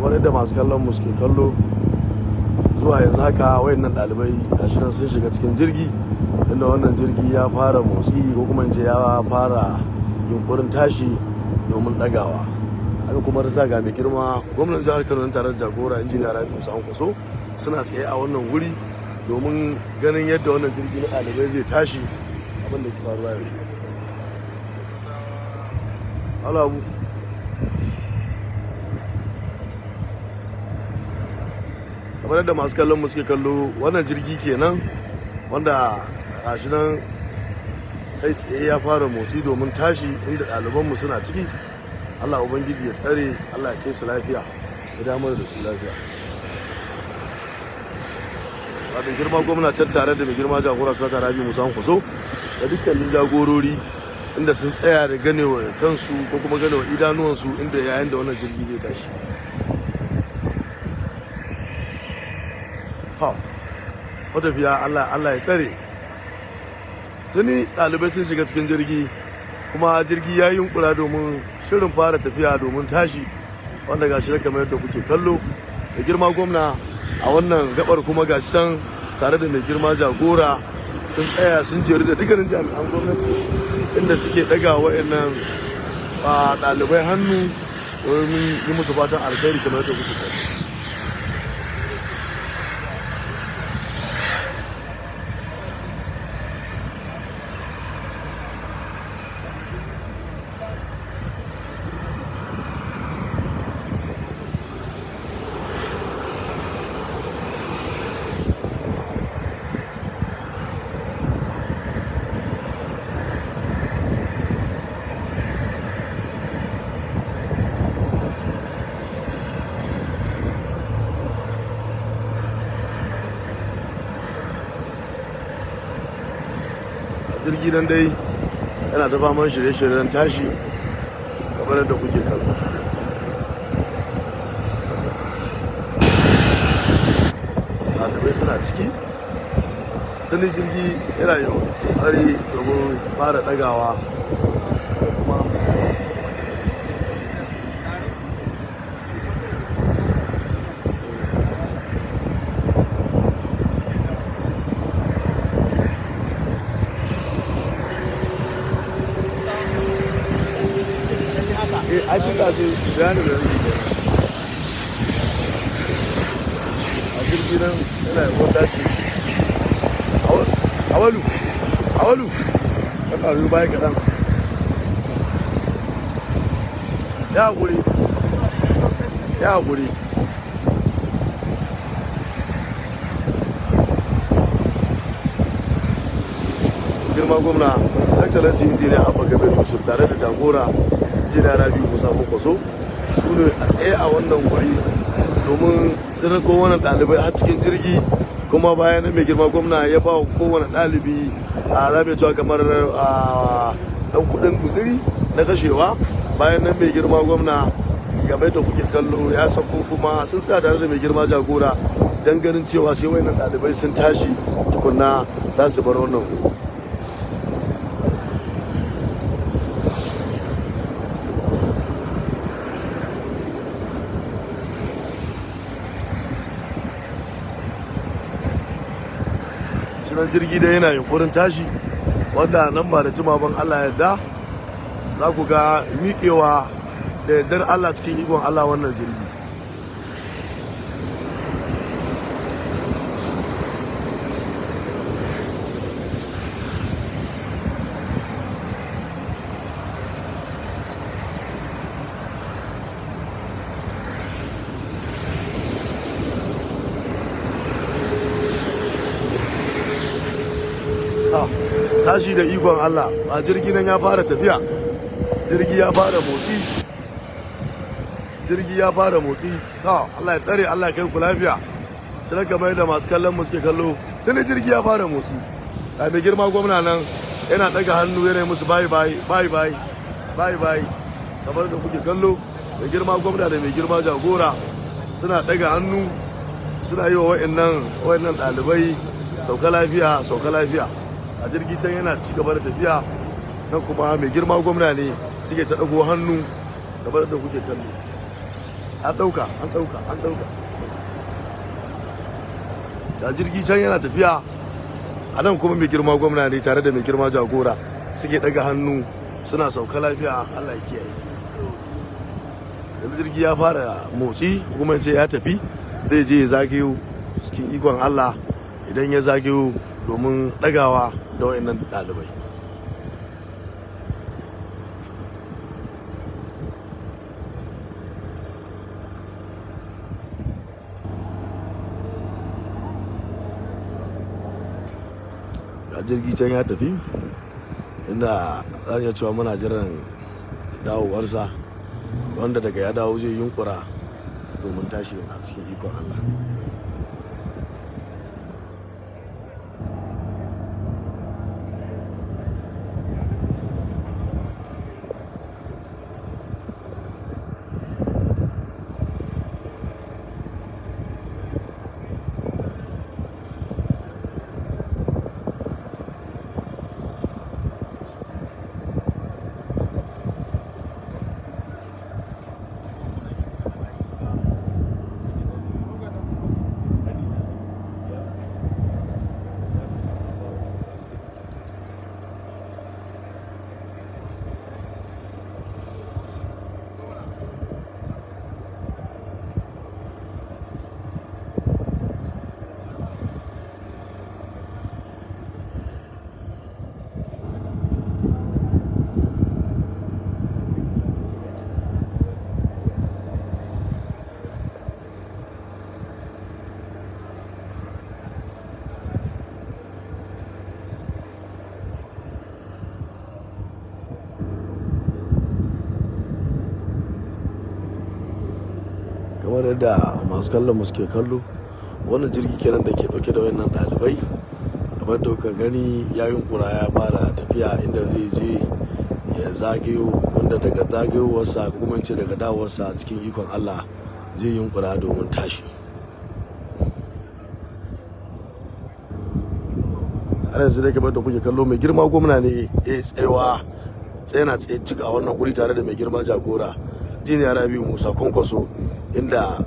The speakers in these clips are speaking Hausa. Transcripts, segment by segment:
kamar yadda masu kallon mu suke kallo zuwa yanzu haka wayannan ɗalibai gashi nan sun shiga cikin jirgi, inda wannan jirgi ya fara motsi ko kuma in ce ya fara yunkurin tashi domin ɗagawa. Haka kuma rasa ga mai girma gwamnan jihar Kano tare da jagora injiniya Rabi Musa Kwankwaso suna tsaye a wannan wuri domin ganin yadda wannan jirgi na ɗalibai zai tashi, abin da ke faruwa yanzu. Alabu kamar yadda masu kallon mu suke kallo, wannan jirgi kenan wanda gashi nan kai tsaye ya fara motsi domin tashi, inda ɗalibanmu suna ciki. Allah ubangiji ya tsare, Allah ya kai su lafiya, ya damar da su lafiya. Mai girma gwamna can tare da mai girma jagora sanata Rabi Musa Kwankwaso da dukkanin jagorori, inda sun tsaya da ganewa kansu ko kuma ganewa idanuwansu inda yayin da wannan jirgi zai tashi. Matafiya Allah ya tsare. Tuni ɗalibai sun shiga cikin jirgi, kuma jirgi ya yi yunkura domin shirin fara tafiya domin tashi, wanda gashi da kamar yadda kuke kallo. Da girma gwamna a wannan gabar kuma gashi can tare da mai girma jagora sun tsaya sun jeru da dukkanin jami'an gwamnati, inda suke ɗaga wa'annan ɗalibai hannu domin yi musu fatan alkhairi kamar yadda kuke kallo. Jirgi nan dai yana ta faman shirye-shiryen tashi kamar yadda kuke kallo. Ɗalibai suna ciki, tuni jirgi yana yi ƙoƙari domin fara ɗagawa. A cikin kasu bayanin da yake a jirgi nan yana yawan tashi. Awalu ka ƙaru baya kaɗan. Ya haƙuri. Girma gwamna Excellency Injiniya Abba Kabir Yusuf tare da jagora injiniya Rabi Musa Kwankwaso su ne a tsaye a wannan wuri domin sun rako wannan ɗalibai har cikin jirgi, kuma bayan nan mai girma gwamna ya ba wa kowane ɗalibi a zaɓe cewa kamar ɗan kuɗin guziri na kashewa. Bayan nan mai girma gwamna game da kuke kallo ya sako, kuma sun tsaya tare da mai girma jagora don ganin cewa sai wayannan ɗalibai sun tashi tukunna za su bar wannan wuri. Shirin jirgi da yana yunkurin tashi, wanda nan ba da jima ban Allah yarda za ku ga miƙewa da yardar Allah cikin ikon Allah wannan jirgi. Tashi da ikon Allah, a jirgi nan ya fara tafiya, jirgi ya fara motsi. Allah ya tsare, Allah ya kai ku lafiya. Sai kamar da masu kallon mu suke kallo, tuni jirgi ya fara motsi. Ga mai girma gwamna nan yana daga hannu yana musu bye bye. Kamar da kuke kallo, mai girma gwamna da mai girma jagora suna daga hannu, suna yi wa wa'annan ɗalibai sauka lafiya. A jirgi can yana ci gaba da tafiya, nan kuma mai girma gwamna ne suke ta ɗago hannu kamar da kuke kallo. an ɗauka da jirgi can yana tafiya. A nan kuma mai girma gwamna ne tare da mai girma jagora suke daga hannu suna sauka lafiya. Allah ya kiyaye. Yanzu jirgi ya fara motsi, kuma ce ya tafi zai je ya zagayo cikin ikon Allah idan ya zagayo domin dagawa da wayannan ɗalibai. Jirgi can ya tafi inda za iya cewa muna jiran dawowarsa, wanda daga ya dawo zai yunkura domin tashi a cikin ikon Allah. Kamar yadda masu kallon mu suke kallo, wannan jirgi kenan da ke dauke da wayannan ɗalibai, kamar da kuka gani ya yunkura ya fara tafiya inda zai je ya zagayo, wanda daga zagayowarsa kuma ce daga dawowarsa cikin ikon Allah zai yunkura domin tashi. Har yanzu dai kamar da kuke kallo, mai girma gwamna ne ya tsayana tsaye cika wannan guri tare da mai girma jagora Jiniya Rabi'u Musa Kwankwaso, inda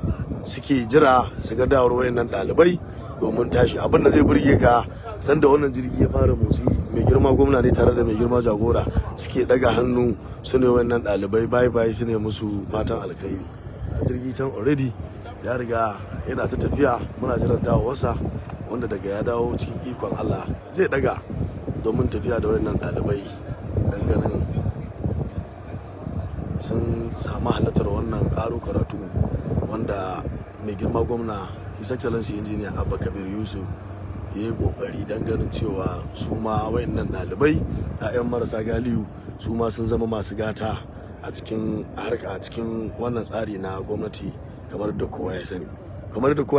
suke jira su ga dawar wayannan ɗalibai domin tashi. Abin da zai burge ka, sanda wannan jirgi ya fara motsi, mai girma gwamna ne tare da mai girma jagora suke daga hannu su ne wayannan ɗalibai bye su ne musu fatan alkhairi. Jirgi can already ya riga yana ta tafiya, muna jiran dawowarsa, wanda daga ya dawo cikin ikon Allah zai daga domin tafiya da wayannan ɗalibai ganin sun samu halartar wannan ƙaro karatu wanda mai girma gwamna His Excellency Engineer Abba Kabir Yusuf ya yi ƙoƙari don ganin cewa su ma wayannan ɗalibai 'ya'yan marasa galiyu su ma sun zama masu gata a cikin harka, a cikin wannan tsari na gwamnati. Kamar da kowa ya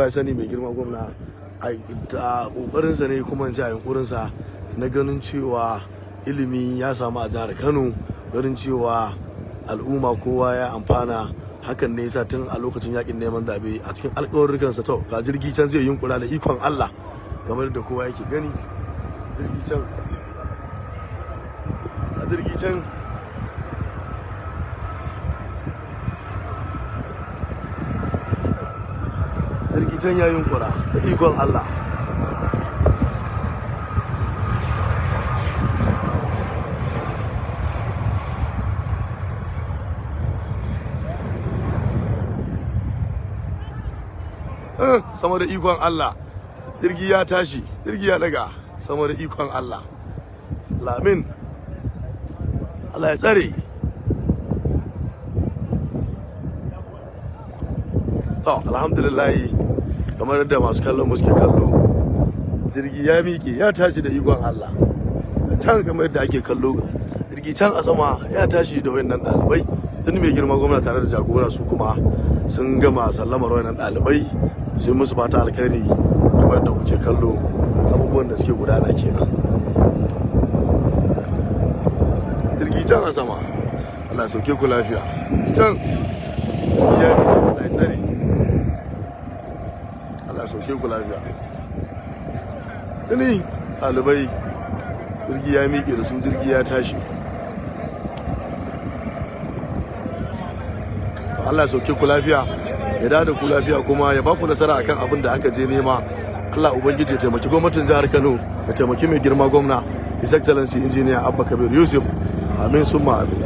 sani mai girma gwamna a ƙoƙarinsa ne, kuma in ci a yunƙurinsa na ganin cewa ilimi ya samu a jihar Kano, ganin cewa al'umma kowa ya amfana. Hakan ne yasa tun a lokacin yakin neman zabe a cikin alƙawarrukansa, to ga jirgi can zai yunkura da ikon Allah, kamar da kowa yake gani. Jirgi can ya yunkura da ikon Allah. Sama da ikon Allah, jirgi ya tashi, jirgi ya daga sama da ikon Allah. Lamin Allah ya tsare. To alhamdulillah, kamar da masu kallon mu suke kallo, jirgi ya miƙe ya tashi da ikon Allah. Can kamar yadda ake kallo, jirgi can a sama ya tashi da wayannan ɗalibai. Tun mai girma gwamna tare da jagora su kuma sun gama sallamar wayannan ɗalibai, sai musu fata alkhairi. Kamar da kuke kallo, abubuwan da suke gudana kenan. Jirgi can a sama, Allah ya sauke ku lafiya. Can ya miƙe, Allah ya tsare. Allah ya sauke ku lafiya. Tuni ɗalibai, jirgi ya miƙe da su, jirgi ya tashi. Allah ya sauke ku lafiya, ya da ku lafiya, kuma ya ba ku nasara akan abin da aka je nema. Allah ubangiji ya taimaki gwamnatin jihar Kano, ya taimaki mai girma gwamna His Excellency Engineer Abba Kabir Yusuf. Amin summa amin.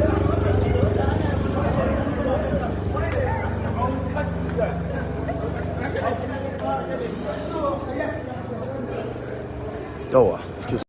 Yawa.